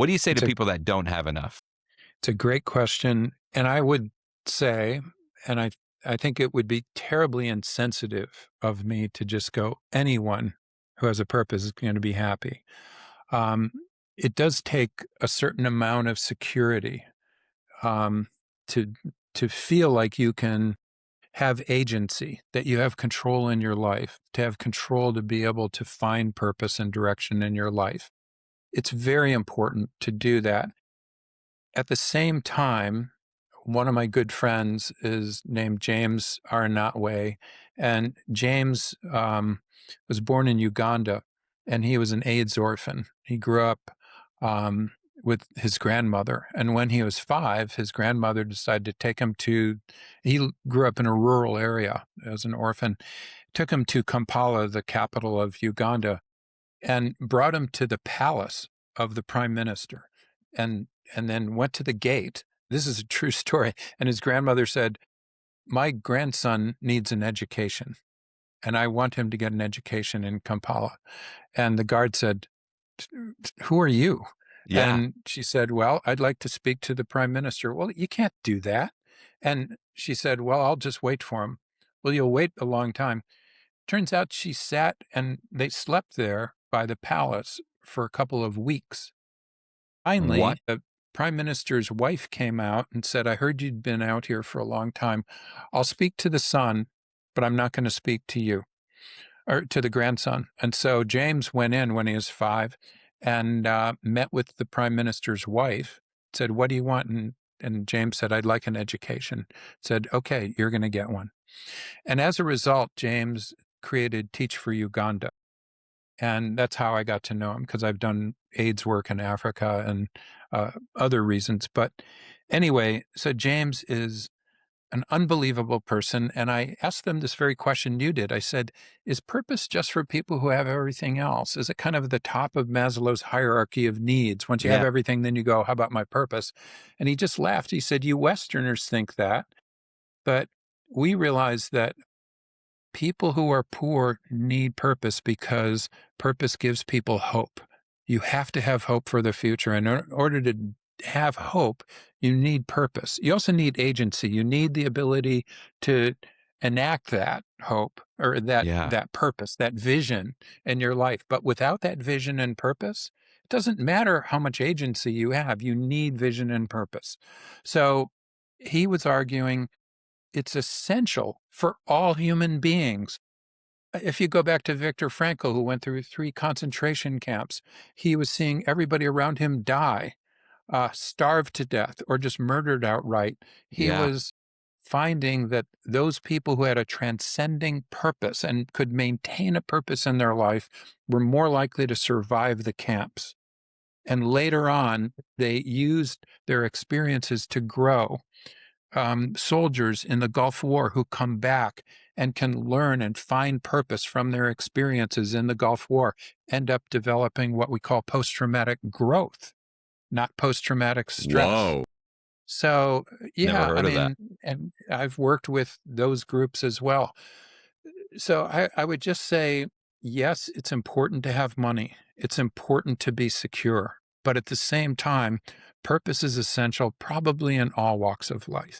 What do you say to It's a people that don't have enough? it's a great question, and I would say, and I think it would be terribly insensitive of me to just go, anyone who has a purpose is going to be happy. Um, it does take a certain amount of security um, to to feel like you can have agency, that you have control in your life, to have control to be able to find purpose and direction in your life. It's very important to do that. At the same time, one of my good friends is named James Aranatwe, and James was born in Uganda, and he was an AIDS orphan. He grew up um, with his grandmother, and when he was 5, his grandmother decided to take him to. He grew up in a rural area as an orphan. Took him to Kampala, the capital of Uganda, and brought him to the palace of the prime minister, and then went to the gate. This is a true story. And his grandmother said, "My grandson needs an education, and I want him to get an education in Kampala." And the guard said, "Who are you?" Yeah. And she said, "Well, I'd like to speak to the prime minister." "Well, you can't do that." And she said, "Well, I'll just wait for him." "Well, you'll wait a long time." Turns out she sat and they slept there by the palace for a couple of weeks. What? Finally, the prime minister's wife came out and said, "I heard you'd been out here for a long time. I'll speak to the son, but I'm not going to speak to you or to the grandson." And so James went in when he was 5 and met with the prime minister's wife, said, "What do you want?" And James said, "I'd like an education." Said, "Okay, you're going to get one." And as a result, James created Teach for Uganda. And that's how I got to know him, because I've done AIDS work in Africa and other reasons. But anyway, so James is an unbelievable person. And I asked them this very question you did. I said, "Is purpose just for people who have everything else? Is it kind of the top of Maslow's hierarchy of needs? Once you have Yeah. everything, then you go, how about my purpose?" And he just laughed. He said, "You Westerners think that, but we realize that people who are poor need purpose because purpose gives people hope. You have to have hope for the future. And in order to have hope, you need purpose. You also need agency. You need the ability to enact that hope or Yeah. that purpose, that vision in your life. But without that vision and purpose, it doesn't matter how much agency you have. You need vision and purpose. So he was arguing it's essential for all human beings. If you go back to Viktor Frankl, who went through 3 concentration camps, he was seeing everybody around him die, starved to death, or just murdered outright. He Yeah. was finding that those people who had a transcending purpose and could maintain a purpose in their life were more likely to survive the camps. And later on, they used their experiences to grow. Soldiers in the Gulf War who come back and can learn and find purpose from their experiences in the Gulf War end up developing what we call post traumatic growth, not post traumatic stress. Whoa. So, Never yeah, I heard of that. mean, and I've worked with those groups as well. So I would just say, yes, it's important to have money. It's important to be secure. But at the same time, purpose is essential, probably in all walks of life.